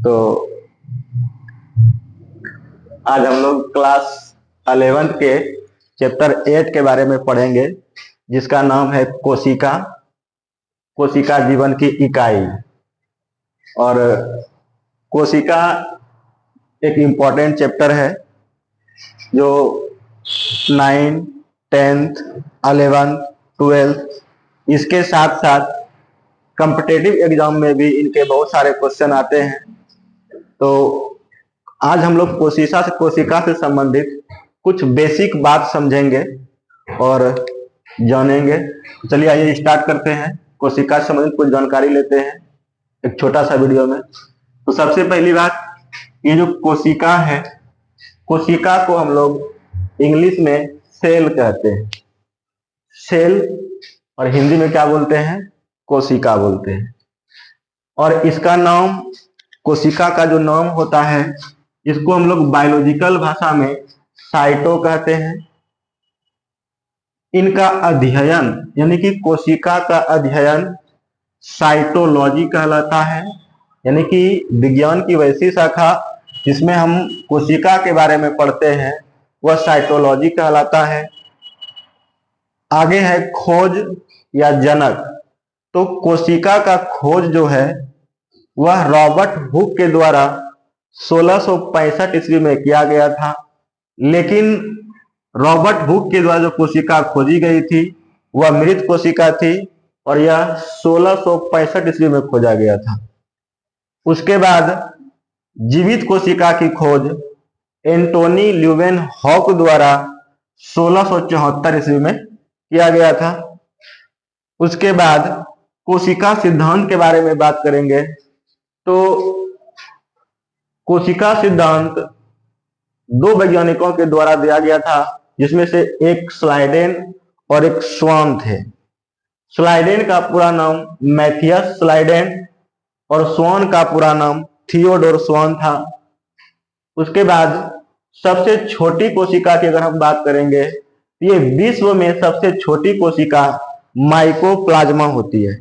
तो आज हम लोग क्लास 11th के चैप्टर 8 के बारे में पढ़ेंगे, जिसका नाम है कोशिका। कोशिका जीवन की इकाई। और कोशिका एक इम्पॉर्टेंट चैप्टर है जो 9, 10th, 11th, 12th इसके साथ साथ कॉम्पिटिटिव एग्जाम में भी इनके बहुत सारे क्वेश्चन आते हैं। तो आज हम लोग कोशिका से संबंधित कुछ बेसिक बात समझेंगे और जानेंगे। चलिए आइए स्टार्ट करते हैं। कोशिका से संबंधित कुछ जानकारी लेते हैं एक छोटा सा वीडियो में। तो सबसे पहली बात, ये जो कोशिका है, कोशिका को हम लोग इंग्लिश में सेल कहते हैं। सेल, और हिंदी में क्या बोलते हैं? कोशिका बोलते हैं। और इसका नाम, कोशिका का जो नाम होता है, इसको हम लोग बायोलॉजिकल भाषा में साइटो कहते हैं। इनका अध्ययन यानी कि कोशिका का अध्ययन साइटोलॉजी कहलाता है, यानी कि विज्ञान की वैसी शाखा जिसमें हम कोशिका के बारे में पढ़ते हैं वह साइटोलॉजी कहलाता है। आगे है खोज या जनक। तो कोशिका का खोज जो है वह रॉबर्ट हुक के द्वारा 1665 ईस्वी में किया गया था। लेकिन रॉबर्ट हुक के द्वारा जो कोशिका खोजी गई थी वह मृत कोशिका थी और यह 1665 ईस्वी में खोजा गया था। उसके बाद जीवित कोशिका की खोज एंटोनी ल्यूवेनहॉक द्वारा 1674 ईस्वी में किया गया था। उसके बाद कोशिका सिद्धांत के बारे में बात करेंगे। तो कोशिका सिद्धांत दो वैज्ञानिकों के द्वारा दिया गया था, जिसमें से एक स्लाइडेन और एक स्वान थे। स्लाइडेन का पूरा नाम मैथियस स्लाइडेन और स्वान का पूरा नाम थियोडोर स्वान था। उसके बाद सबसे छोटी कोशिका की अगर हम बात करेंगे, ये विश्व में सबसे छोटी कोशिका माइकोप्लाज्मा होती है।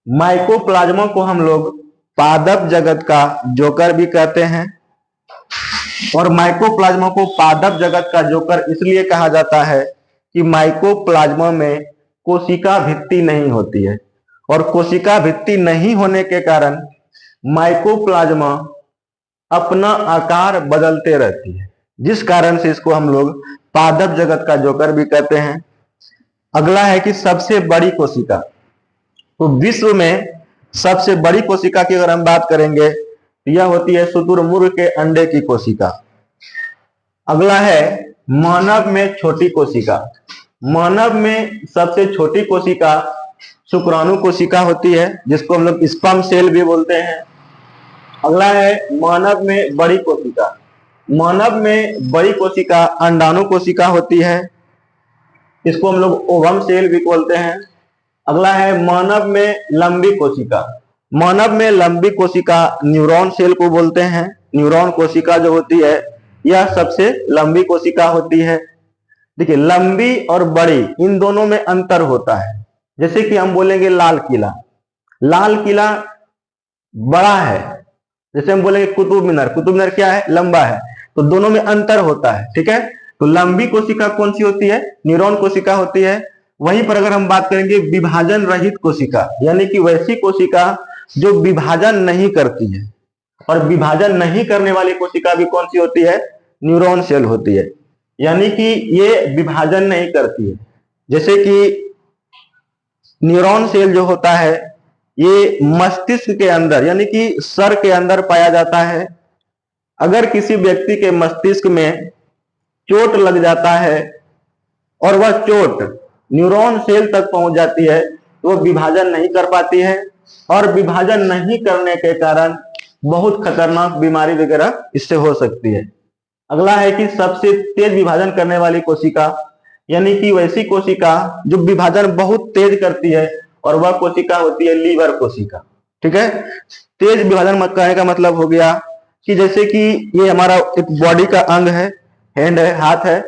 माइकोप्लाज्मा को हम लोग पादप जगत का जोकर भी कहते हैं। और माइकोप्लाज्मा को पादप जगत का जोकर इसलिए कहा जाता है कि माइकोप्लाज्मा में कोशिका भित्ति नहीं होती है, और कोशिका भित्ति नहीं होने के कारण माइकोप्लाज्मा अपना आकार बदलते रहती है, जिस कारण से इसको हम लोग पादप जगत का जोकर भी कहते हैं। अगला है कि सबसे बड़ी कोशिका। तो विश्व में सबसे बड़ी कोशिका की अगर हम बात करेंगे तो यह होती है शुतुरमुर्ग के अंडे की कोशिका। अगला है मानव में छोटी कोशिका। मानव में सबसे छोटी कोशिका शुक्राणु कोशिका होती है, जिसको हम लोग स्पर्म सेल भी बोलते हैं। अगला है मानव में बड़ी कोशिका। मानव में बड़ी कोशिका अंडाणु कोशिका होती है, इसको हम लोग ओवम सेल भी बोलते हैं। अगला है मानव में लंबी कोशिका। मानव में लंबी कोशिका न्यूरॉन सेल को बोलते हैं। न्यूरॉन कोशिका जो होती है यह सबसे लंबी कोशिका होती है। देखिए, लंबी और बड़ी इन दोनों में अंतर होता है। जैसे कि हम बोलेंगे लाल किला, लाल किला बड़ा है। जैसे हम बोलेंगे कुतुब मीनार, कुतुब मीनार क्या है? लंबा है। तो दोनों में अंतर होता है, ठीक है। तो लंबी कोशिका कौन सी होती है? न्यूरॉन कोशिका होती है। वहीं पर अगर हम बात करेंगे विभाजन रहित कोशिका, यानी कि वैसी कोशिका जो विभाजन नहीं करती है, और विभाजन नहीं करने वाली कोशिका भी कौन सी होती है? न्यूरॉन सेल होती है, यानी कि ये विभाजन नहीं करती है। जैसे कि न्यूरॉन सेल जो होता है ये मस्तिष्क के अंदर यानी कि सर के अंदर पाया जाता है। अगर किसी व्यक्ति के मस्तिष्क में चोट लग जाता है और वह चोट न्यूरॉन सेल तक पहुंच जाती है तो वह विभाजन नहीं कर पाती है, और विभाजन नहीं करने के कारण बहुत खतरनाक बीमारी वगैरह इससे हो सकती है। अगला है कि सबसे तेज विभाजन करने वाली कोशिका, यानी कि वैसी कोशिका जो विभाजन बहुत तेज करती है, और वह कोशिका होती है लीवर कोशिका, ठीक है। तेज विभाजन करने का मतलब हो गया कि जैसे कि ये हमारा एक बॉडी का अंग है, हैंड है, हाथ है।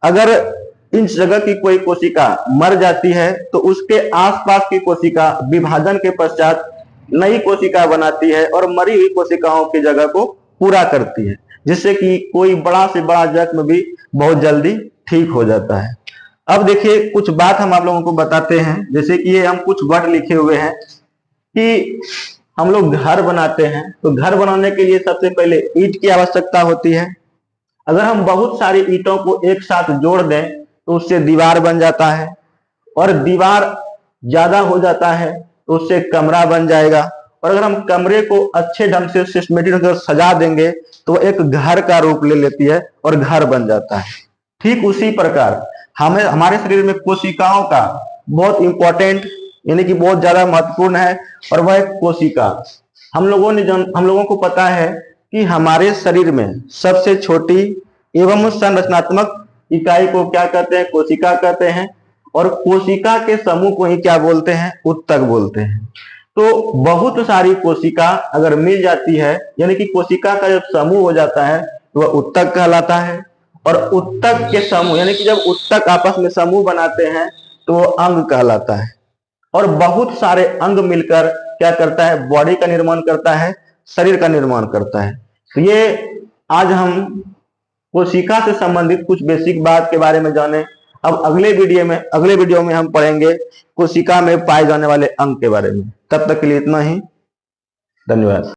अगर इन जगह की कोई कोशिका मर जाती है तो उसके आसपास की कोशिका विभाजन के पश्चात नई कोशिका बनाती है और मरी हुई कोशिकाओं की जगह को पूरा करती है, जिससे कि कोई बड़ा से बड़ा जख्म भी बहुत जल्दी ठीक हो जाता है। अब देखिए कुछ बात हम आप लोगों को बताते हैं, जैसे कि ये हम कुछ वर्ड लिखे हुए हैं कि हम लोग घर बनाते हैं, तो घर बनाने के लिए सबसे पहले ईंट की आवश्यकता होती है। अगर हम बहुत सारी ईंटों को एक साथ जोड़ दें तो उससे दीवार बन जाता है, और दीवार ज्यादा हो जाता है तो उससे कमरा बन जाएगा, और अगर हम कमरे को अच्छे ढंग से सिस्टमेटिक ढंग से सजा देंगे तो एक घर का रूप ले लेती है और घर बन जाता है। ठीक उसी प्रकार हमें हमारे शरीर में कोशिकाओं का बहुत इंपॉर्टेंट यानी कि बहुत ज्यादा महत्वपूर्ण है, और वह कोशिका। हम लोगों को पता है कि हमारे शरीर में सबसे छोटी एवं संरचनात्मक इकाई को क्या कहते हैं? कोशिका कहते हैं। और कोशिका के समूह को ही क्या बोलते हैं? उत्तक बोलते हैं। तो बहुत सारी कोशिका अगर मिल जाती है, यानी कि कोशिका का जब समूह हो जाता है तो वह उत्तक कहलाता है। और उत्तक के समूह यानी कि जब उत्तक आपस में समूह बनाते हैं तो वो अंग कहलाता है। और बहुत सारे अंग मिलकर क्या करता है? बॉडी का निर्माण करता है, शरीर का निर्माण करता है। तो ये आज हम कोशिका से संबंधित कुछ बेसिक बात के बारे में जाने। अब अगले वीडियो में हम पढ़ेंगे कोशिका में पाए जाने वाले अंग के बारे में। तब तक के लिए इतना ही, धन्यवाद।